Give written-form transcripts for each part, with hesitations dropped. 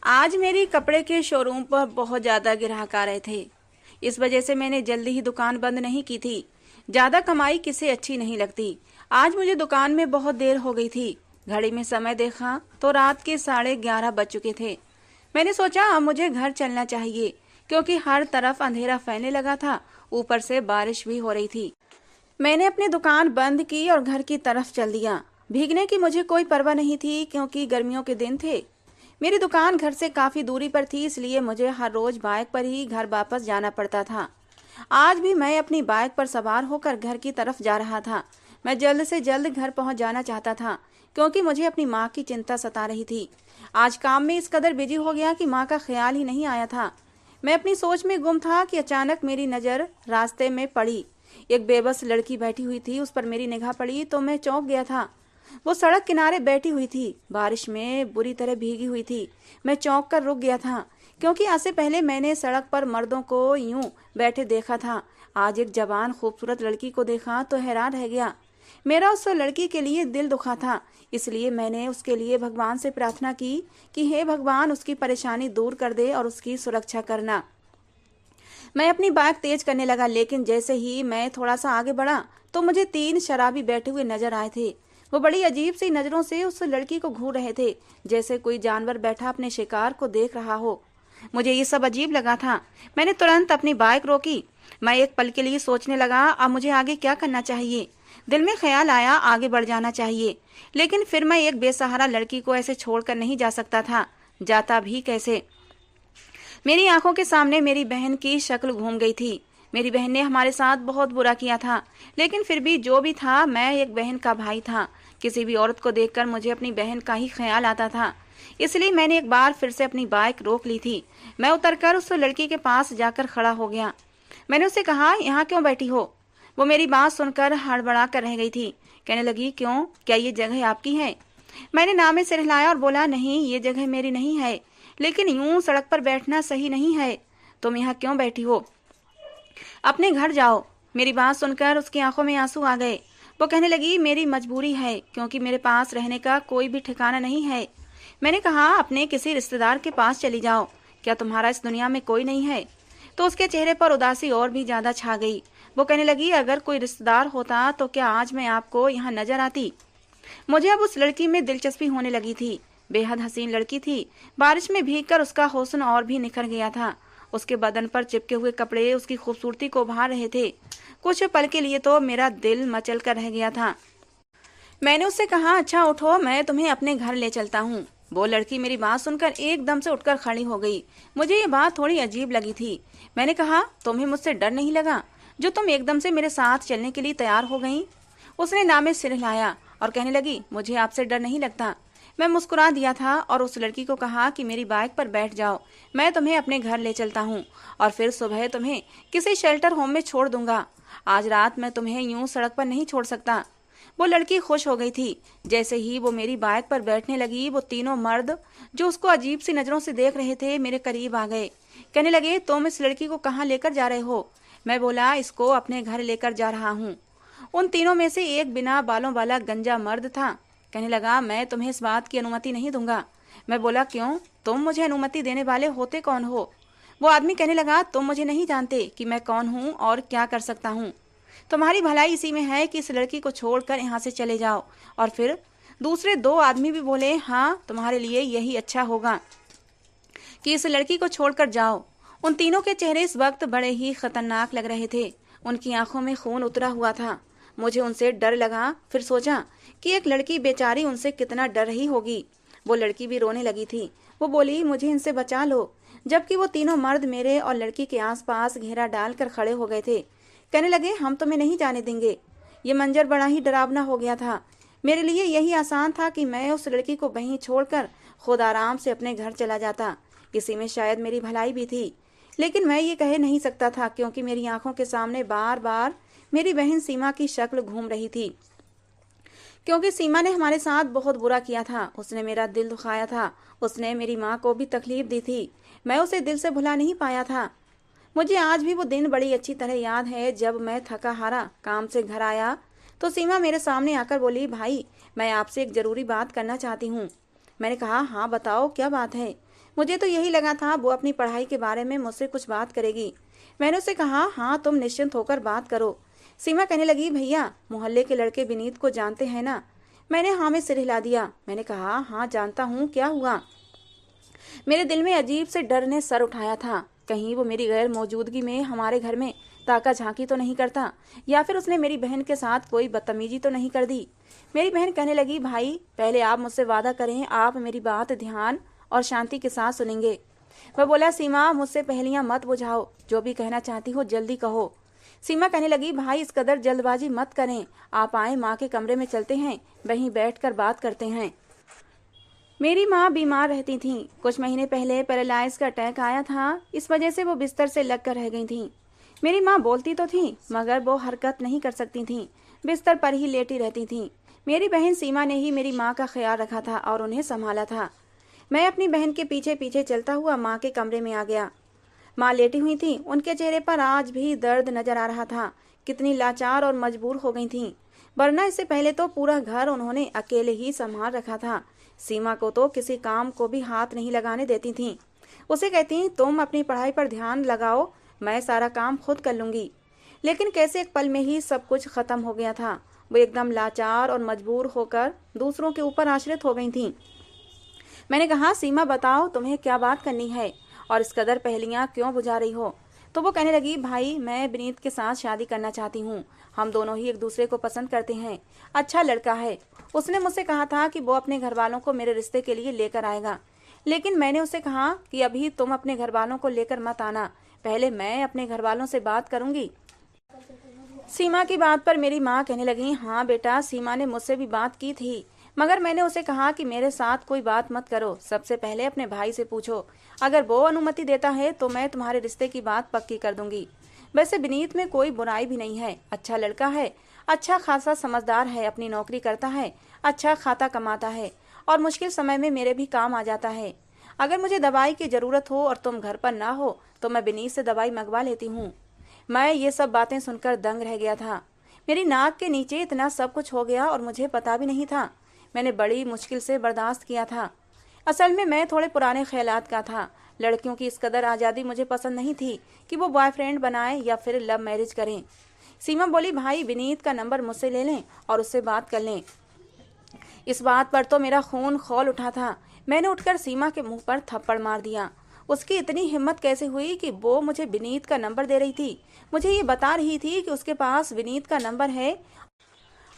आज मेरी कपड़े के शोरूम पर बहुत ज़्यादा ग्राहक आ रहे थे। इस वजह से मैंने जल्दी ही दुकान बंद नहीं की थी। ज़्यादा कमाई किसे अच्छी नहीं लगती। आज मुझे दुकान में बहुत देर हो गई थी। घड़ी में समय देखा तो रात के 11:30 बज चुके थे। मैंने सोचा अब मुझे घर चलना चाहिए क्योंकि हर तरफ अंधेरा फैलने लगा था। ऊपर से बारिश भी हो रही थी। मैंने अपनी दुकान बंद की और घर की तरफ चल दिया। भीगने की मुझे कोई परवाह नहीं थी क्योंकि गर्मियों के दिन थे। मेरी दुकान घर से काफी दूरी पर थी, इसलिए मुझे हर रोज बाइक पर ही घर वापस जाना पड़ता था। आज भी मैं अपनी बाइक पर सवार होकर घर की तरफ जा रहा था। मैं जल्द से जल्द घर पहुंच जाना चाहता था क्योंकि मुझे अपनी माँ की चिंता सता रही थी। आज काम में इस कदर बिजी हो गया कि माँ का ख्याल ही नहीं आया था। मैं अपनी सोच में गुम था कि अचानक मेरी नजर रास्ते में पड़ी। एक बेबस लड़की बैठी हुई थी, उस पर मेरी निगाह पड़ी तो मैं चौंक गया था। वो सड़क किनारे बैठी हुई थी, बारिश में बुरी तरह भीगी हुई थी। मैं चौंक कर रुक गया था क्योंकि आज से पहले मैंने सड़क पर मर्दों को यूं बैठे देखा था। आज एक जवान खूबसूरत लड़की को देखा तो हैरान रह गया। मेरा उस लड़की के लिए दिल दुखा था, इसलिए मैंने उसके लिए भगवान से प्रार्थना की कि हे भगवान, उसकी परेशानी दूर कर दे और उसकी सुरक्षा करना। मैं अपनी बाइक तेज करने लगा, लेकिन जैसे ही मैं थोड़ा सा आगे बढ़ा तो मुझे 3 शराबी बैठे हुए नजर आए थे। वो बड़ी अजीब सी नजरों से उस लड़की को घूर रहे थे, जैसे कोई जानवर बैठा अपने शिकार को देख रहा हो। मुझे ये सब अजीब लगा था। मैंने तुरंत अपनी बाइक रोकी। मैं एक पल के लिए सोचने लगा अब मुझे आगे क्या करना चाहिए। दिल में ख्याल आया आगे बढ़ जाना चाहिए, लेकिन फिर मैं एक बेसहारा लड़की को ऐसे छोड़कर नहीं जा सकता था। जाता भी कैसे। मेरी आंखों के सामने मेरी बहन की शक्ल घूम गई थी। मेरी बहन ने हमारे साथ बहुत बुरा किया था, लेकिन फिर भी जो भी था, मैं एक बहन का भाई था। किसी भी औरत को देखकर मुझे अपनी बहन का ही ख्याल आता था, इसलिए मैंने एक बार फिर से अपनी बाइक रोक ली थी। मैं उतरकर उस लड़की के पास जाकर खड़ा हो गया। मैंने उससे कहा, यहाँ क्यों बैठी हो? वो मेरी बात सुनकर हड़बड़ा कर रह गई थी। कहने लगी, क्यों, क्या ये जगह आपकी है? मैंने नाम में सिर हिलाया और बोला, नहीं, ये जगह मेरी नहीं है, लेकिन यूं सड़क पर बैठना सही नहीं है। तुम यहाँ क्यों बैठी हो? अपने घर जाओ। मेरी बात सुनकर उसकी आंखों में आंसू आ गए। वो कहने लगी, मेरी मजबूरी है क्योंकि मेरे पास रहने का कोई भी ठिकाना नहीं है। मैंने कहा, अपने किसी रिश्तेदार के पास चली जाओ। क्या तुम्हारा इस दुनिया में कोई नहीं है? तो उसके चेहरे पर उदासी और भी ज्यादा छा गई। वो कहने लगी, अगर कोई रिश्तेदार होता तो क्या आज मैं आपको यहाँ नजर आती? मुझे अब उस लड़की में दिलचस्पी होने लगी थी। बेहद हसीन लड़की थी। बारिश में भीगकर उसका हुस्न और भी निखर गया था। उसके बदन पर चिपके हुए कपड़े उसकी खूबसूरती को उभार रहे थे। कुछ पल के लिए तो मेरा दिल मचल कर रह गया था। मैंने उससे कहा, अच्छा उठो, मैं तुम्हें अपने घर ले चलता हूँ। वो लड़की मेरी बात सुनकर एकदम से उठकर खड़ी हो गई। मुझे ये बात थोड़ी अजीब लगी थी। मैंने कहा, तुम्हें मुझसे डर नहीं लगा जो तुम एकदम से मेरे साथ चलने के लिए तैयार हो गई? उसने नामे सिर हिलाया और कहने लगी, मुझे आपसे डर नहीं लगता। मैं मुस्कुरा दिया था और उस लड़की को कहा कि मेरी बाइक पर बैठ जाओ, मैं तुम्हें अपने घर ले चलता हूँ और फिर सुबह तुम्हें किसी शेल्टर होम में छोड़ दूंगा। आज रात मैं तुम्हें यूं सड़क पर नहीं छोड़ सकता। वो लड़की खुश हो गई थी। जैसे ही वो मेरी बाइक पर बैठने लगी, वो तीनों मर्द जो उसको अजीब सी नजरों से देख रहे थे मेरे करीब आ गए। कहने लगे, तुम इस लड़की को कहाँ लेकर जा रहे हो? मैं बोला, इसको अपने घर लेकर जा रहा हूँ। उन तीनों में से एक बिना बालों वाला गंजा मर्द था। कहने लगा, मैं तुम्हें इस बात की अनुमति नहीं दूंगा। मैं बोला, क्यों, तुम मुझे अनुमति देने वाले होते कौन हो? वो आदमी कहने लगा, तुम मुझे नहीं जानते कि मैं कौन हूँ और क्या कर सकता हूँ। तुम्हारी भलाई इसी में है कि इस लड़की को छोड़कर यहाँ से चले जाओ। और फिर दूसरे 2 आदमी भी बोले, हाँ, तुम्हारे लिए यही अच्छा होगा कि इस लड़की को छोड़कर जाओ। उन तीनों के चेहरे इस वक्त बड़े ही खतरनाक लग रहे थे। उनकी आंखों में खून उतरा हुआ था। मुझे उनसे डर लगा। फिर सोचा कि एक लड़की बेचारी उनसे कितना डर रही होगी। वो लड़की भी रोने लगी थी। वो बोली, मुझे इनसे बचा लो। जबकि वो तीनों मर्द मेरे और लड़की के आसपास घेरा डालकर खड़े हो गए थे। कहने लगे, हम तुम्हें नहीं जाने देंगे। ये मंजर बड़ा ही डरावना हो गया था। मेरे लिए यही आसान था कि मैं उस लड़की को वहीं छोड़कर खुद आराम से अपने घर चला जाता। इसी में शायद मेरी भलाई भी थी, लेकिन मैं ये कह नहीं सकता था क्योंकि मेरी आंखों के सामने बार बार मेरी बहन सीमा की शक्ल घूम रही थी। क्योंकि सीमा ने हमारे साथ बहुत बुरा किया था। उसने मेरा दिल दुखाया था। उसने मेरी माँ को भी तकलीफ दी थी। मैं उसे दिल से भुला नहीं पाया था। मुझे आज भी वो दिन बड़ी अच्छी तरह याद है जब मैं थका हारा काम से घर आया तो सीमा मेरे सामने आकर बोली, भाई, मैं आपसे एक जरूरी बात करना चाहती हूँ। मैंने कहा, हाँ बताओ, क्या बात है? मुझे तो यही लगा था वो अपनी पढ़ाई के बारे में मुझसे कुछ बात करेगी। मैंने उससे कहा, हाँ तुम निश्चिंत होकर बात करो। सीमा कहने लगी, भैया मोहल्ले के लड़के विनीत को जानते हैं ना? मैंने हाँ में सिर हिला दिया। मैंने कहा, हाँ जानता हूँ, क्या हुआ? मेरे दिल में अजीब से डर ने सर उठाया था। कहीं वो मेरी गैर मौजूदगी में हमारे घर में ताका झांकी तो नहीं करता, या फिर उसने मेरी बहन के साथ कोई बदतमीजी तो नहीं कर दी। मेरी बहन कहने लगी, भाई पहले आप मुझसे वादा करें, आप मेरी बात ध्यान और शांति के साथ सुनेंगे। वह बोला, सीमा मुझसे पहेलियां मत बुझाओ, जो भी कहना चाहती हो जल्दी कहो। सीमा कहने लगी, भाई इस कदर जल्दबाजी मत करें, आप आए माँ के कमरे में चलते हैं, वहीं बैठकर बात करते हैं। मेरी माँ बीमार रहती थीं। कुछ महीने पहले पैरालाइज का अटैक आया था, इस वजह से वो बिस्तर से लगकर रह गई थीं। मेरी माँ बोलती तो थी मगर वो हरकत नहीं कर सकती थीं, बिस्तर पर ही लेटी रहती थीं। मेरी बहन सीमा ने ही मेरी माँ का ख्याल रखा था और उन्हें संभाला था। मैं अपनी बहन के पीछे पीछे चलता हुआ माँ के कमरे में आ गया। माँ लेटी हुई थी, उनके चेहरे पर आज भी दर्द नजर आ रहा था। कितनी लाचार और मजबूर हो गई थीं, वरना इससे पहले तो पूरा घर उन्होंने अकेले ही संभाल रखा था। सीमा को तो किसी काम को भी हाथ नहीं लगाने देती थीं। उसे कहती, तुम अपनी पढ़ाई पर ध्यान लगाओ, मैं सारा काम खुद कर लूंगी। लेकिन कैसे एक पल में ही सब कुछ खत्म हो गया था। वो एकदम लाचार और मजबूर होकर दूसरों के ऊपर आश्रित हो गई थीं। मैंने कहा, सीमा बताओ तुम्हें क्या बात करनी है और इस कदर पहेलियां क्यों बुझा रही हो? तो वो कहने लगी, भाई मैं विनीत के साथ शादी करना चाहती हूँ। हम दोनों ही एक दूसरे को पसंद करते हैं, अच्छा लड़का है। उसने मुझसे कहा था कि वो अपने घर वालों को मेरे रिश्ते के लिए लेकर आएगा, लेकिन मैंने उसे कहा कि अभी तुम अपने घर वालों को लेकर मत आना, पहले मैं अपने घर वालों से बात करूंगी। सीमा की बात पर मेरी माँ कहने लगी, हाँ बेटा, सीमा ने मुझसे भी बात की थी, मगर मैंने उसे कहा कि मेरे साथ कोई बात मत करो, सबसे पहले अपने भाई से पूछो। अगर वो अनुमति देता है तो मैं तुम्हारे रिश्ते की बात पक्की कर दूंगी। वैसे विनीत में कोई बुराई भी नहीं है, अच्छा लड़का है, अच्छा खासा समझदार है, अपनी नौकरी करता है, अच्छा खाता कमाता है और मुश्किल समय में मेरे भी काम आ जाता है। अगर मुझे दवाई की जरूरत हो और तुम घर पर ना हो तो मैं विनीत से दवाई मंगवा लेती हूँ। मैं ये सब बातें सुनकर दंग रह गया था। मेरी नाक के नीचे इतना सब कुछ हो गया और मुझे पता भी नहीं था। मैंने बड़ी मुश्किल से बर्दाश्त किया था। असल में मैं थोड़े पुराने ख्यालात का था। लड़कियों की इस कदर आज़ादी मुझे पसंद नहीं थी कि वो बॉयफ्रेंड बनाए या फिर लव मैरिज करें। सीमा बोली, भाई विनीत का नंबर मुझसे ले लें और उससे बात कर लें। इस बात पर तो मेरा खून खौल उठा था। मैंने उठकर सीमा के मुंह पर थप्पड़ मार दिया। उसकी इतनी हिम्मत कैसे हुई कि वो मुझे विनीत का नंबर दे रही थी, मुझे ये बता रही थी कि उसके पास विनीत का नंबर है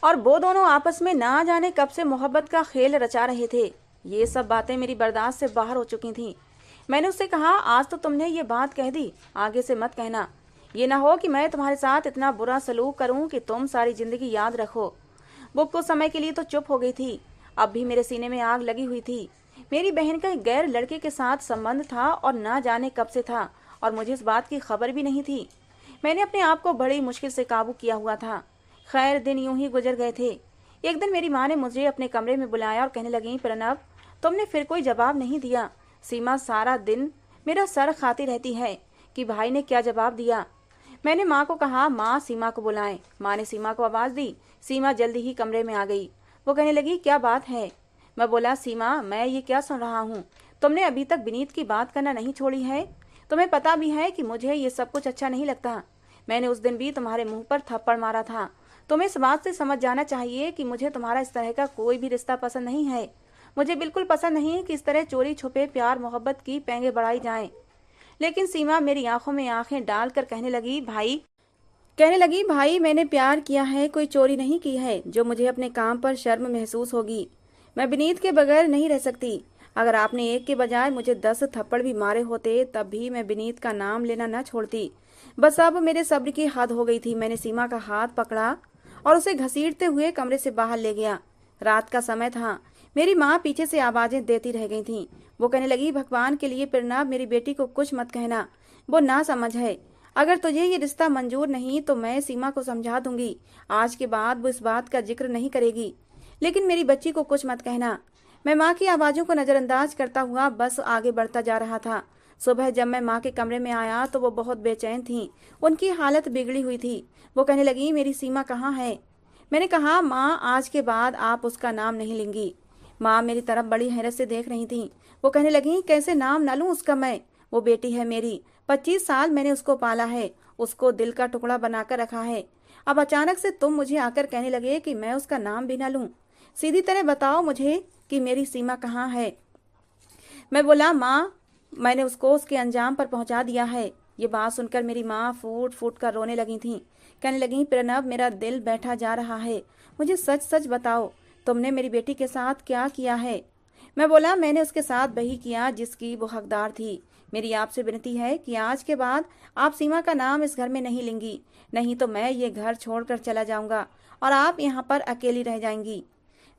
और वो दोनों आपस में ना जाने कब से मोहब्बत का खेल रचा रहे थे। ये सब बातें मेरी बर्दाश्त से बाहर हो चुकी थीं। मैंने उससे कहा, आज तो तुमने ये बात कह दी, आगे से मत कहना। ये ना हो कि मैं तुम्हारे साथ इतना बुरा सलूक करूं कि तुम सारी जिंदगी याद रखो। वो कुछ समय के लिए तो चुप हो गई थी, अब भी मेरे सीने में आग लगी हुई थी। मेरी बहन का एक गैर लड़के के साथ संबंध था और ना जाने कब से था और मुझे इस बात की खबर भी नहीं थी। मैंने अपने आप को बड़ी मुश्किल से काबू किया हुआ था। खैर दिन यूं ही गुजर गए थे। एक दिन मेरी माँ ने मुझे अपने कमरे में बुलाया और कहने लगी, प्रणव तुमने फिर कोई जवाब नहीं दिया। सीमा सारा दिन मेरा सर खाती रहती है कि भाई ने क्या जवाब दिया। मैंने माँ को कहा, माँ सीमा को बुलाएं। माँ ने सीमा को आवाज दी। सीमा जल्दी ही कमरे में आ गई। वो कहने लगी, क्या बात है? मैं बोला, सीमा मैं ये क्या सुन रहा हूँ, तुमने अभी तक विनीत की बात करना नहीं छोड़ी है। तुम्हें पता भी है कि मुझे ये सब कुछ अच्छा नहीं लगता। मैंने उस दिन भी तुम्हारे मुंह पर थप्पड़ मारा था। तुम्हें इस बात से समझ जाना चाहिए कि मुझे तुम्हारा इस तरह का कोई भी रिश्ता पसंद नहीं है। मुझे बिल्कुल पसंद नहीं कि इस तरह चोरी छुपे प्यार मोहब्बत की पेंगे बढ़ाई जाएं। लेकिन सीमा मेरी आंखों में आंखें डालकर कहने लगी, भाई मैंने प्यार किया है, कोई चोरी नहीं की है जो मुझे अपने काम पर शर्म महसूस होगी। मैं विनीत के बगैर नहीं रह सकती। अगर आपने एक के बजाय मुझे 10 थप्पड़ भी मारे होते तब भी मैं विनीत का नाम लेना न छोड़ती। बस अब मेरे सब्र की हद हो गई थी। मैंने सीमा का हाथ पकड़ा और उसे घसीटते हुए कमरे से बाहर ले गया। रात का समय था। मेरी माँ पीछे से आवाजें देती रह गई थीं। वो कहने लगी, भगवान के लिए प्रणव मेरी बेटी को कुछ मत कहना, वो ना समझ है। अगर तुझे ये रिश्ता मंजूर नहीं तो मैं सीमा को समझा दूंगी। आज के बाद वो इस बात का जिक्र नहीं करेगी, लेकिन मेरी बच्ची को कुछ मत कहना। मैं माँ की आवाजों को नजरअंदाज करता हुआ बस आगे बढ़ता जा रहा था। सुबह जब मैं माँ के कमरे में आया तो वो बहुत बेचैन थी। उनकी हालत बिगड़ी हुई थी। वो कहने लगी, मेरी सीमा कहाँ है? मैंने कहा, माँ आज के बाद आप उसका नाम नहीं लेंगी। माँ मेरी तरफ बड़ी हैरत से देख रही थी। वो कहने लगी, कैसे नाम न लूं उसका मैं, वो बेटी है मेरी, 25 साल मैंने उसको पाला है, उसको दिल का टुकड़ा बनाकर रखा है। अब अचानक से तुम मुझे आकर कहने लगे कि मैं उसका नाम भी न लूं। सीधी तरह बताओ मुझे कि मेरी सीमा कहाँ है। मैं बोला, माँ मैंने उसको उसके अंजाम पर पहुंचा दिया है। ये बात सुनकर मेरी माँ फूट फूट कर रोने लगी थी। कहने लगी, प्रणव मेरा दिल बैठा जा रहा है, मुझे सच सच बताओ तुमने मेरी बेटी के साथ क्या किया है। मैं बोला, मैंने उसके साथ वही किया जिसकी वो हकदार थी। मेरी आपसे विनती है कि आज के बाद आप सीमा का नाम इस घर में नहीं लेंगी, नहीं तो मैं ये घर छोड़कर चला जाऊंगा और आप यहाँ पर अकेली रह जाएंगी।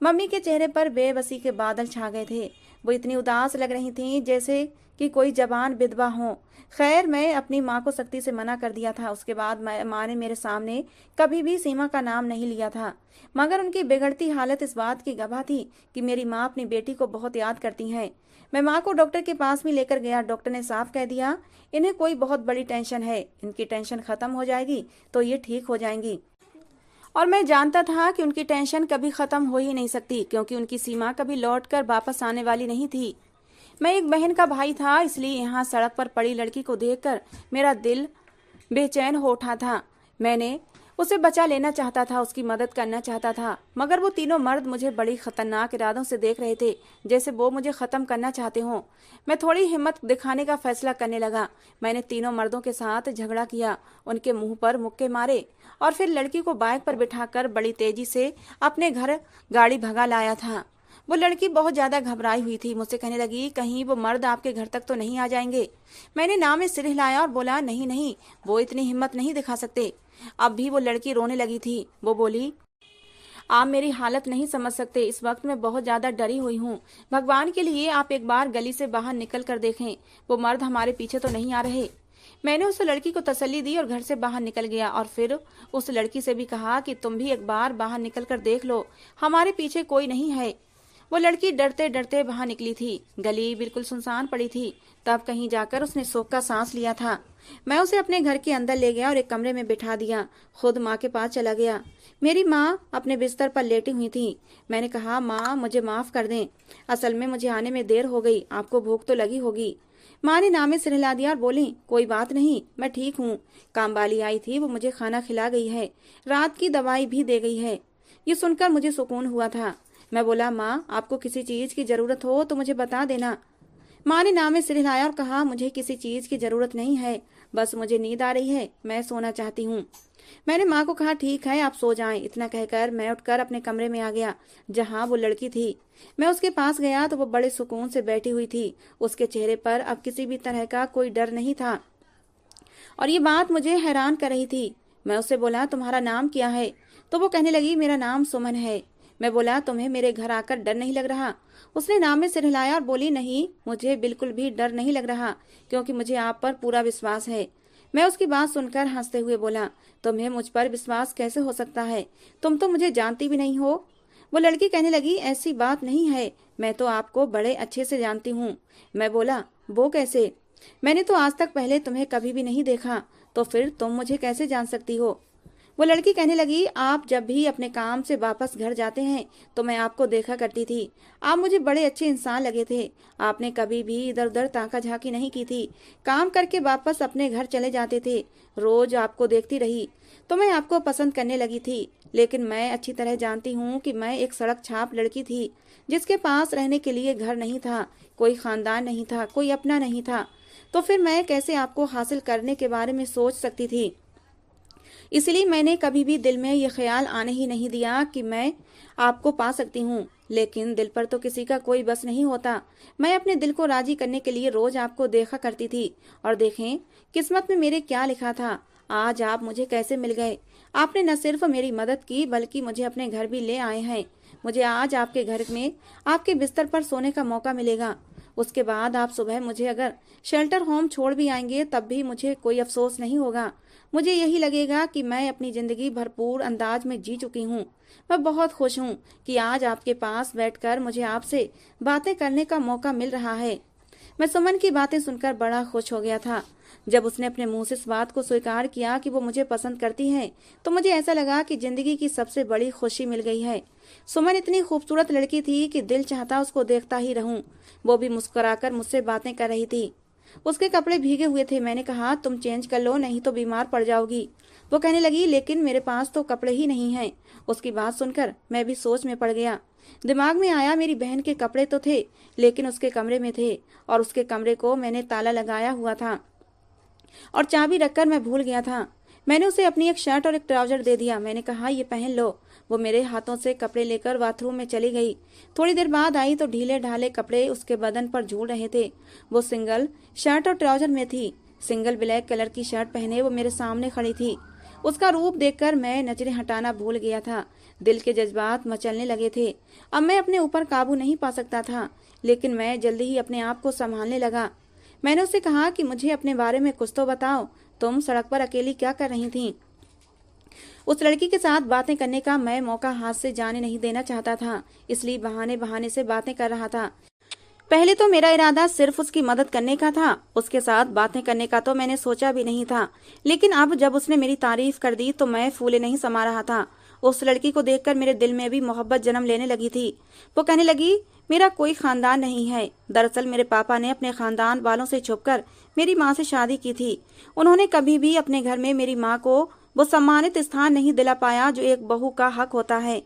मम्मी के चेहरे पर बेबसी के बादल छा गए थे। वो इतनी उदास लग रही थीं जैसे कि कोई जवान विधवा हो। खैर मैं अपनी माँ को सख्ती से मना कर दिया था। उसके बाद माँ ने मेरे सामने कभी भी सीमा का नाम नहीं लिया था, मगर उनकी बिगड़ती हालत इस बात की गवाह थी कि मेरी माँ अपनी बेटी को बहुत याद करती हैं। मैं माँ को डॉक्टर के पास भी लेकर गया। डॉक्टर ने साफ कह दिया, इन्हें कोई बहुत बड़ी टेंशन है, इनकी टेंशन खत्म हो जाएगी तो ये ठीक हो जाएंगी। और मैं जानता था कि उनकी टेंशन कभी खत्म हो ही नहीं सकती, क्योंकि उनकी सीमा कभी लौटकर वापस आने वाली नहीं थी। मैं एक बहन का भाई था, इसलिए यहाँ सड़क पर पड़ी लड़की को देखकर मेरा दिल बेचैन हो उठा था। मैंने उसे बचा लेना चाहता था, उसकी मदद करना चाहता था, मगर वो तीनों मर्द मुझे बड़ी खतरनाक इरादों से देख रहे थे, जैसे वो मुझे खत्म करना चाहते हों। मैं थोड़ी हिम्मत दिखाने का फैसला करने लगा। मैंने तीनों मर्दों के साथ झगड़ा किया, उनके मुंह पर मुक्के मारे और फिर लड़की को बाइक पर बिठाकर बड़ी तेजी से अपने घर गाड़ी भगा लाया था। वो लड़की बहुत ज्यादा घबराई हुई थी। मुझसे कहने लगी, कहीं वो मर्द आपके घर तक तो नहीं आ जाएंगे। मैंने नाम में सिर हिलाया और बोला, नहीं नहीं, वो इतनी हिम्मत नहीं दिखा सकते। अब भी वो लड़की रोने लगी थी। वो बोली, आप मेरी हालत नहीं समझ सकते, इस वक्त मैं बहुत ज्यादा डरी हुई हूँ। भगवान के लिए आप एक बार गली से बाहर निकल कर देखें, वो मर्द हमारे पीछे तो नहीं आ रहे। मैंने उस लड़की को तसल्ली दी और घर से बाहर निकल गया और फिर उस लड़की से भी कहा कि तुम भी एक बार बाहर निकल कर देख लो, हमारे पीछे कोई नहीं है। वो लड़की डरते डरते बाहर निकली थी। गली बिल्कुल सुनसान पड़ी थी। तब कहीं जाकर उसने शोक का सांस लिया था। मैं उसे अपने घर के अंदर ले गया और एक कमरे में बिठा दिया। खुद माँ के पास चला गया। मेरी माँ अपने बिस्तर पर लेटी हुई थी। मैंने कहा, माँ मुझे माफ कर दें, असल में मुझे आने में देर हो गई, आपको भूख तो लगी होगी। माँ ने नामे सिर हिला दिया और बोली, कोई बात नहीं, मैं ठीक हूँ। काम वाली आई थी, वो मुझे खाना खिला गई है, रात की दवाई भी दे गई है। ये सुनकर मुझे सुकून हुआ था। मैं बोला, माँ आपको किसी चीज की जरूरत हो तो मुझे बता देना। माँ ने नामे सिर हिलाया और कहा, मुझे किसी चीज की जरूरत नहीं है, बस मुझे नींद आ रही है, मैं सोना चाहती हूँ। मैंने माँ को कहा, ठीक है आप सो जाएं। इतना कहकर मैं उठकर अपने कमरे में आ गया जहाँ वो लड़की थी। मैं उसके पास गया तो वो बड़े सुकून से बैठी हुई थी। उसके चेहरे पर अब किसी भी तरह का कोई डर नहीं था और ये बात मुझे हैरान कर रही थी। मैं उससे बोला, तुम्हारा नाम क्या है? तो वो कहने लगी, मेरा नाम सुमन है। मैं बोला, तुम्हें मेरे घर आकर डर नहीं लग रहा? उसने नाम में सिर हिलाया और बोली, नहीं मुझे बिल्कुल भी डर नहीं लग रहा, क्योंकि मुझे आप पर पूरा विश्वास है। मैं उसकी बात सुनकर हंसते हुए बोला, तुम्हें मुझ पर विश्वास कैसे हो सकता है, तुम तो मुझे जानती भी नहीं हो। वो लड़की कहने लगी, ऐसी बात नहीं है, मैं तो आपको बड़े अच्छे से जानती हूँ। मैं बोला, वो कैसे? मैंने तो आज तक पहले तुम्हें कभी भी नहीं देखा, तो फिर तुम मुझे कैसे जान सकती हो? वो लड़की कहने लगी, आप जब भी अपने काम से वापस घर जाते हैं तो मैं आपको देखा करती थी। आप मुझे बड़े अच्छे इंसान लगे थे। आपने कभी भी इधर उधर ताका झाकी नहीं की थी। काम करके वापस अपने घर चले जाते थे। रोज आपको देखती रही तो मैं आपको पसंद करने लगी थी, लेकिन मैं अच्छी तरह जानती हूँ कि मैं एक सड़क छाप लड़की थी, जिसके पास रहने के लिए घर नहीं था, कोई खानदान नहीं था, कोई अपना नहीं था। तो फिर मैं कैसे आपको हासिल करने के बारे में सोच सकती थी? इसलिए मैंने कभी भी दिल में ये ख्याल आने ही नहीं दिया कि मैं आपको पा सकती हूँ। लेकिन दिल पर तो किसी का कोई बस नहीं होता। मैं अपने दिल को राजी करने के लिए रोज आपको देखा करती थी, और देखें किस्मत में मेरे क्या लिखा था। आज आप मुझे कैसे मिल गए। आपने न सिर्फ मेरी मदद की बल्कि मुझे अपने घर भी ले आए हैं। मुझे आज आपके घर में आपके बिस्तर पर सोने का मौका मिलेगा। उसके बाद आप सुबह मुझे अगर शेल्टर होम छोड़ भी आएंगे तब भी मुझे कोई अफसोस नहीं होगा। मुझे यही लगेगा कि मैं अपनी जिंदगी भरपूर अंदाज में जी चुकी हूँ। मैं बहुत खुश हूँ कि आज आपके पास बैठकर मुझे आपसे बातें करने का मौका मिल रहा है। मैं सुमन की बातें सुनकर बड़ा खुश हो गया था। जब उसने अपने मुंह से इस बात को स्वीकार किया कि वो मुझे पसंद करती है, तो मुझे ऐसा लगा कि जिंदगी की सबसे बड़ी खुशी मिल गई है। सुमन इतनी खूबसूरत लड़की थी कि दिल चाहता उसको देखता ही रहूं। वो भी मुस्कुराकर मुझसे बातें कर रही थी। उसके कपड़े भीगे हुए थे। मैंने कहा, तुम चेंज कर लो, नहीं तो बीमार पड़ जाओगी। वो कहने लगी, लेकिन मेरे पास तो कपड़े ही नहीं हैं। उसकी बात सुनकर मैं भी सोच में पड़ गया। दिमाग में आया, मेरी बहन के कपड़े तो थे, लेकिन उसके कमरे में थे और उसके कमरे को मैंने ताला लगाया हुआ था और चाबी रखकर मैं भूल गया था। मैंने उसे अपनी एक शर्ट और एक ट्राउजर दे दिया। मैंने कहा, ये पहन लो। वो मेरे हाथों से कपड़े लेकर बाथरूम में चली गई। थोड़ी देर बाद आई तो ढीले ढाले कपड़े उसके बदन पर झूल रहे थे। वो सिंगल शर्ट और ट्राउजर में थी। सिंगल ब्लैक कलर की शर्ट पहने वो मेरे सामने खड़ी थी। उसका रूप देखकर मैं नजरें हटाना भूल गया था। दिल के जज्बात मचलने लगे थे। अब मैं अपने ऊपर काबू नहीं पा सकता था, लेकिन मैं जल्दी ही अपने आप को संभालने लगा। मैंने उससे कहा कि मुझे अपने बारे में कुछ तो बताओ। तुम सड़क पर अकेली क्या कर रही थी? उस लड़की के साथ बातें करने का मैं मौका हाथ से जाने नहीं देना चाहता था, इसलिए बहाने बहाने से बातें कर रहा था। पहले तो मेरा इरादा सिर्फ उसकी मदद करने का था, उसके साथ बातें करने का तो मैंने सोचा भी नहीं था। लेकिन अब जब उसने मेरी तारीफ कर दी तो मैं फूले नहीं समा रहा था। उस लड़की को देखकर मेरे दिल में भी मोहब्बत जन्म लेने लगी थी। वो कहने लगी, मेरा कोई खानदान नहीं है। दरअसल मेरे पापा ने अपने खानदान वालों से छुपकर मेरी माँ से शादी की थी। उन्होंने कभी भी अपने घर में मेरी माँ को वो सम्मानित स्थान नहीं दिला पाया जो एक बहू का हक होता है।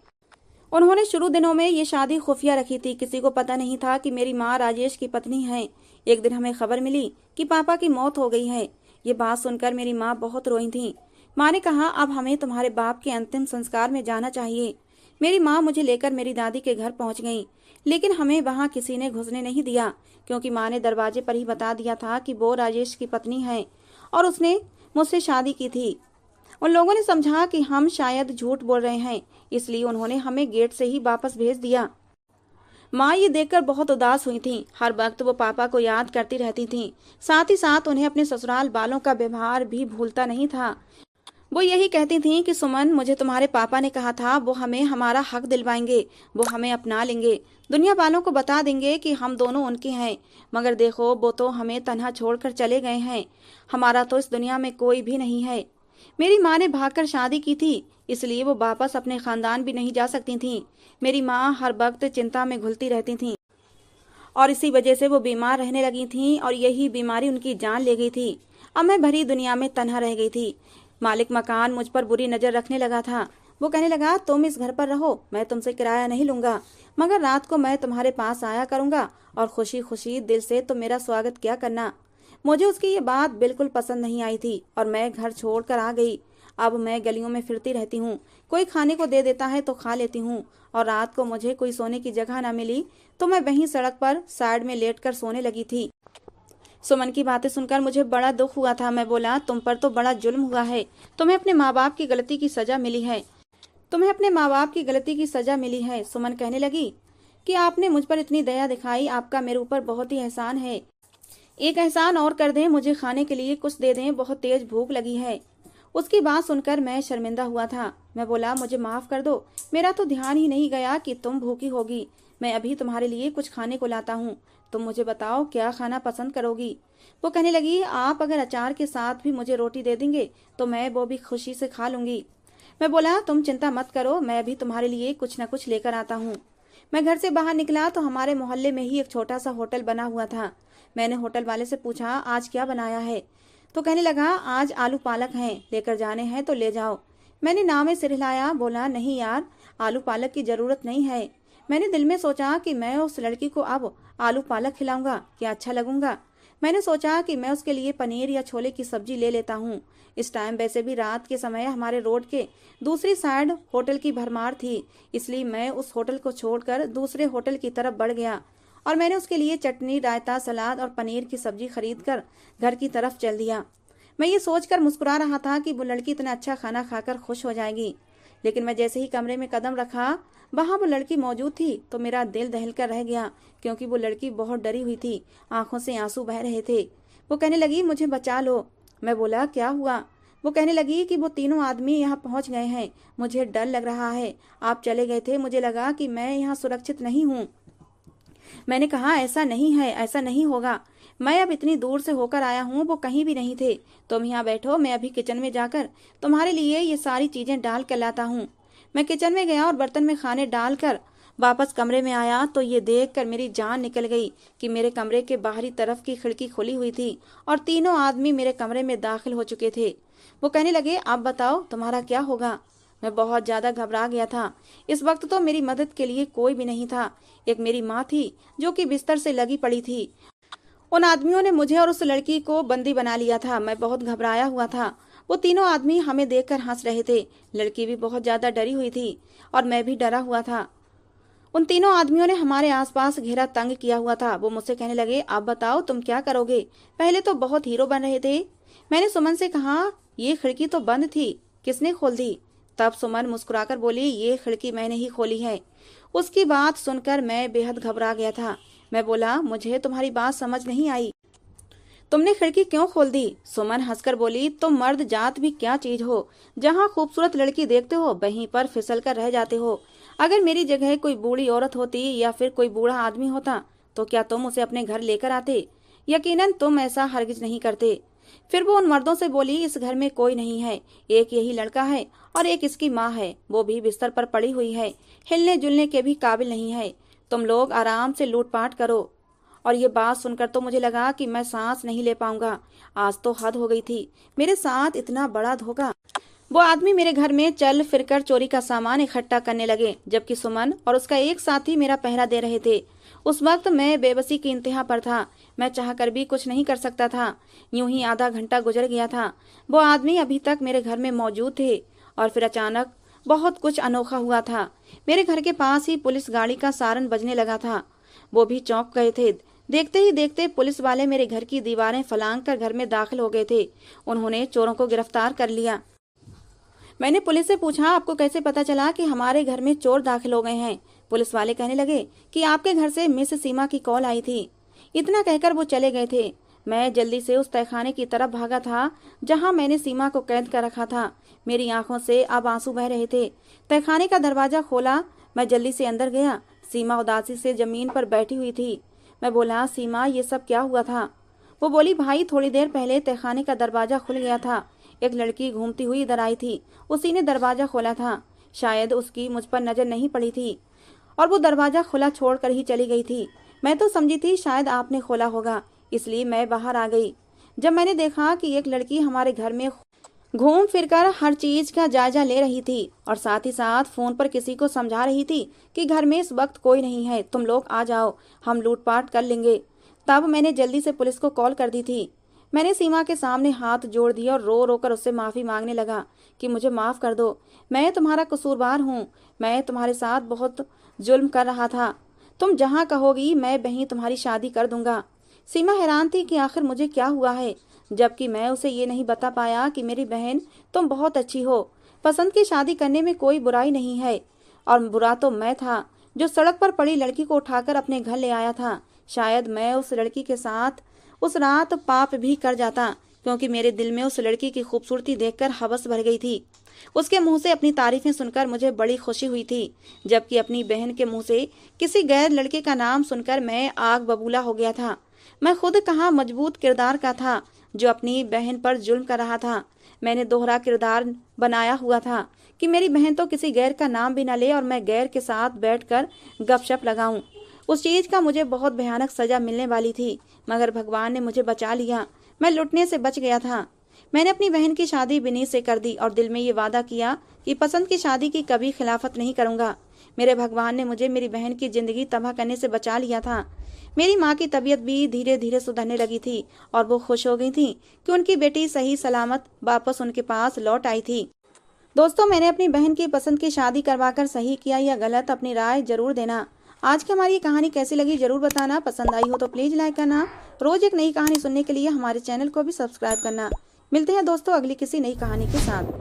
उन्होंने शुरू दिनों में ये शादी खुफिया रखी थी। किसी को पता नहीं था कि मेरी माँ राजेश की पत्नी है। एक दिन हमें खबर मिली कि पापा की मौत हो गई है। ये बात सुनकर मेरी माँ बहुत रोई थी। माँ ने कहा, अब हमें तुम्हारे बाप के अंतिम संस्कार में जाना चाहिए। मेरी माँ मुझे लेकर मेरी दादी के घर पहुंच गई, लेकिन हमें वहां किसी ने घुसने नहीं दिया, क्योंकि माँ ने दरवाजे पर ही बता दिया था कि वो राजेश की पत्नी है और उसने मुझसे शादी की थी। उन लोगों ने समझा कि हम शायद झूठ बोल रहे हैं, इसलिए उन्होंने हमें गेट से ही वापस भेज दिया। माँ ये देखकर बहुत उदास हुई थी। हर वक्त वो पापा को याद करती रहती थी। साथ ही साथ उन्हें अपने ससुराल वालों का व्यवहार भी भूलता नहीं था। वो यही कहती थी कि सुमन, मुझे तुम्हारे पापा ने कहा था वो हमें हमारा हक दिलवाएंगे, वो हमें अपना लेंगे, दुनिया वालों को बता देंगे कि हम दोनों उनके हैं। मगर देखो, वो तो हमें तन्हा छोड़कर चले गए हैं। हमारा तो इस दुनिया में कोई भी नहीं है। मेरी माँ ने भागकर शादी की थी, इसलिए वो वापस अपने खानदान भी नहीं जा सकती थी। मेरी माँ हर वक्त चिंता में घुलती रहती थी और इसी वजह से वो बीमार रहने लगी थी और यही बीमारी उनकी जान ले गई थी। अब मैं भरी दुनिया में तन्हा रह गई थी। मालिक मकान मुझ पर बुरी नजर रखने लगा था। वो कहने लगा, तुम इस घर पर रहो, मैं तुमसे किराया नहीं लूंगा, मगर रात को मैं तुम्हारे पास आया करूंगा और खुशी खुशी दिल से तुम मेरा स्वागत किया करना। मुझे उसकी ये बात बिल्कुल पसंद नहीं आई थी और मैं घर छोड़कर आ गई। अब मैं गलियों में फिरती रहती हूँ। कोई खाने को दे देता है तो खा लेती हूँ और रात को मुझे कोई सोने की जगह न मिली तो मैं वहीं सड़क पर साइड में लेटकर सोने लगी थी। सुमन की बातें सुनकर मुझे बड़ा दुख हुआ था। मैं बोला, तुम पर तो बड़ा जुल्म हुआ है। तुम्हें अपने माँ बाप की गलती की सजा मिली है। तुम्हें अपने माँ बाप की गलती की सजा मिली है। सुमन कहने लगी कि आपने मुझ पर इतनी दया दिखाई, आपका मेरे ऊपर बहुत ही एहसान है। एक एहसान और कर दें, मुझे खाने के लिए कुछ दे दें, बहुत तेज भूख लगी है। उसकी बात सुनकर मैं शर्मिंदा हुआ था। मैं बोला, मुझे माफ कर दो, मेरा तो ध्यान ही नहीं गया कि तुम भूखी होगी। मैं अभी तुम्हारे लिए कुछ खाने को लाता हूँ, तुम मुझे बताओ क्या खाना पसंद करोगी। वो कहने लगी, आप अगर अचार के साथ भी मुझे रोटी दे देंगे तो मैं वो भी खुशी से खा लूंगी। मैं बोला, तुम चिंता मत करो, मैं अभी तुम्हारे लिए कुछ न कुछ लेकर आता हूँ। मैं घर से बाहर निकला तो हमारे मोहल्ले में ही एक छोटा सा होटल बना हुआ था। मैंने होटल वाले से पूछा, आज क्या बनाया है? तो कहने लगा, आज आलू पालक हैं, लेकर जाने हैं तो ले जाओ। मैंने नाम में सिर हिलाया, बोला, नहीं यार, आलू पालक की जरूरत नहीं है। मैंने दिल में सोचा कि मैं उस लड़की को अब आलू पालक खिलाऊंगा, क्या अच्छा लगूंगा। मैंने सोचा कि मैं उसके लिए पनीर या छोले की सब्जी ले लेता हूँ। इस टाइम वैसे भी रात के समय हमारे रोड के दूसरी साइड होटल की भरमार थी, इसलिए मैं उस होटल को छोड़कर दूसरे होटल की तरफ बढ़ गया और मैंने उसके लिए चटनी, रायता, सलाद और पनीर की सब्जी खरीद कर घर की तरफ चल दिया। मैं ये सोचकर मुस्कुरा रहा था कि वो लड़की इतना अच्छा खाना खाकर खुश हो जाएगी, लेकिन मैं जैसे ही कमरे में कदम रखा वहां वो लड़की मौजूद थी तो मेरा दिल दहल कर रह गया, क्योंकि वो लड़की बहुत डरी हुई थी, आंखों से आंसू बह रहे थे। वो कहने लगी, मुझे बचा लो। मैं बोला, क्या हुआ? वो कहने लगी कि वो तीनों आदमी यहाँ पहुंच गए हैं, मुझे डर लग रहा है। आप चले गए थे, मुझे लगा कि मैं यहाँ सुरक्षित नहीं हूँ। मैंने कहा ऐसा नहीं है, ऐसा नहीं होगा। मैं अब इतनी दूर से होकर आया हूँ, वो कहीं भी नहीं थे। तुम यहाँ बैठो, मैं अभी किचन में जाकर तुम्हारे लिए ये सारी चीजें डाल कर लाता हूँ। मैं किचन में गया और बर्तन में खाने डालकर वापस कमरे में आया तो ये देखकर मेरी जान निकल गई कि मेरे कमरे के बाहरी तरफ की खिड़की खुली हुई थी और तीनों आदमी मेरे कमरे में दाखिल हो चुके थे। वो कहने लगे, आप बताओ तुम्हारा क्या होगा। मैं बहुत ज्यादा घबरा गया था। इस वक्त तो मेरी मदद के लिए कोई भी नहीं था। एक मेरी माँ थी जो कि बिस्तर से लगी पड़ी थी। उन आदमियों ने मुझे और उस लड़की को बंदी बना लिया था। मैं बहुत घबराया हुआ था। वो तीनों आदमी हमें देखकर हंस रहे थे। लड़की भी बहुत ज्यादा डरी हुई थी और मैं भी डरा हुआ था। उन तीनों आदमियों ने हमारे आसपास घेरा तंग किया हुआ था। वो मुझसे कहने लगे, आप बताओ तुम क्या करोगे। पहले तो बहुत हीरो बन रहे थे। मैंने सुमन से कहा, ये खिड़की तो बंद थी, किसने खोल दी। तब सुमन मुस्कुराकर बोली, ये खिड़की मैंने ही खोली है। उसकी बात सुनकर मैं बेहद घबरा गया था। मैं बोला, मुझे तुम्हारी बात समझ नहीं आई, तुमने खिड़की क्यों खोल दी। सुमन हंसकर बोली, तुम मर्द जात भी क्या चीज हो, जहाँ खूबसूरत लड़की देखते हो वहीं पर फिसल कर रह जाते हो। अगर मेरी जगह कोई बूढ़ी औरत होती या फिर कोई बूढ़ा आदमी होता तो क्या तुम उसे अपने घर लेकर आते। यकीनन तुम ऐसा हरगिज नहीं करते। फिर वो उन मर्दों से बोली, इस घर में कोई नहीं है, एक यही लड़का है और एक इसकी माँ है, वो भी बिस्तर पर पड़ी हुई है, हिलने जुलने के भी काबिल नहीं है। तुम लोग आराम से लूटपाट करो। और ये बात सुनकर तो मुझे लगा कि मैं सांस नहीं ले पाऊंगा। आज तो हद हो गई थी, मेरे साथ इतना बड़ा धोखा। वो आदमी मेरे घर में चल फिरकर चोरी का सामान इकट्ठा करने लगे, जबकि सुमन और उसका एक साथी मेरा पहरा दे रहे थे। उस वक्त मैं बेबसी की इंतहा पर था। मैं चाहकर भी कुछ नहीं कर सकता था। यूं ही आधा घंटा गुजर गया था। वो आदमी अभी तक मेरे घर में मौजूद थे और फिर अचानक बहुत कुछ अनोखा हुआ था। मेरे घर के पास ही पुलिस गाड़ी का सारन बजने लगा था। वो भी चौंक गए थे। देखते ही देखते पुलिस वाले मेरे घर की दीवारें फलांग कर घर में दाखिल हो गए थे। उन्होंने चोरों को गिरफ्तार कर लिया। मैंने पुलिस से पूछा, आपको कैसे पता चला कि हमारे घर में चोर दाखिल हो गए हैं। पुलिस वाले कहने लगे कि आपके घर से मिस सीमा की कॉल आई थी। इतना कहकर वो चले गए थे। मैं जल्दी से उस तहखाने की तरफ भागा था जहां मैंने सीमा को कैद कर रखा था। मेरी आंखों से अब आंसू बह रहे थे। तहखाने का दरवाजा खोला, मैं जल्दी से अंदर गया। सीमा उदासी से जमीन पर बैठी हुई थी। मैं बोला, सीमा ये सब क्या हुआ था। वो बोली, भाई थोड़ी देर पहले तहखाने का दरवाजा खुल गया था। एक लड़की घूमती हुई इधर आई थी, उसी ने दरवाजा खोला था। शायद उसकी मुझ पर नजर नहीं पड़ी थी और वो दरवाजा खुला छोड़कर ही चली गई थी। मैं तो समझी थी शायद आपने खोला होगा, इसलिए मैं बाहर आ गई। जब मैंने देखा कि एक लड़की हमारे घर में घूम फिरकर हर चीज का जायजा ले रही थी और साथ ही साथ फोन पर किसी को समझा रही थी कि घर में इस वक्त कोई नहीं है, तुम लोग आ जाओ, हम लूटपाट कर लेंगे, तब मैंने जल्दी से पुलिस को कॉल कर दी थी। मैंने सीमा के सामने हाथ जोड़ दिए और रो रो कर उससे माफी मांगने लगा कि मुझे माफ कर दो, मैं तुम्हारा कसूरवार हूँ, मैं तुम्हारे साथ बहुत जुल्म कर रहा था, तुम जहाँ कहोगी मैं वहीं तुम्हारी शादी कर दूंगा। सीमा हैरान थी कि आखिर मुझे क्या हुआ है, जबकि मैं उसे ये नहीं बता पाया कि मेरी बहन तुम बहुत अच्छी हो, पसंद की शादी करने में कोई बुराई नहीं है। और बुरा तो मैं था जो सड़क पर पड़ी लड़की को उठाकर अपने घर ले आया था। शायद मैं उस लड़की के साथ उस रात पाप भी कर जाता, क्योंकि मेरे दिल में उस लड़की की खूबसूरती देखकर हवस भर गई थी। उसके मुंह से अपनी तारीफें सुनकर मुझे बड़ी खुशी हुई थी, जबकि अपनी बहन के मुंह से किसी गैर लड़के का नाम सुनकर मैं आग बबूला हो गया था। मैं खुद कहाँ मजबूत किरदार का था जो अपनी बहन पर जुल्म कर रहा था। मैंने दोहरा किरदार बनाया हुआ था कि मेरी बहन तो किसी गैर का नाम भी न ले और मैं गैर के साथ बैठकर गपशप लगाऊं। उस चीज का मुझे बहुत भयानक सजा मिलने वाली थी, मगर भगवान ने मुझे बचा लिया। मैं लुटने से बच गया था। मैंने अपनी बहन की शादी विनीत से कर दी और दिल में ये वादा किया कि पसंद की शादी की कभी खिलाफत नहीं करूंगा। मेरे भगवान ने मुझे मेरी बहन की जिंदगी तबाह करने से बचा लिया था। मेरी माँ की तबीयत भी धीरे धीरे सुधरने लगी थी और वो खुश हो गई थी कि उनकी बेटी सही सलामत वापस उनके पास लौट आई थी। दोस्तों, मैंने अपनी बहन की पसंद की शादी करवाकर सही किया या गलत, अपनी राय जरूर देना। आज की हमारी ये कहानी कैसी लगी जरूर बताना। पसंद आई हो तो प्लीज लाइक करना। रोज एक नई कहानी सुनने के लिए हमारे चैनल को भी सब्सक्राइब करना। मिलते हैं दोस्तों अगली किसी नई कहानी के साथ।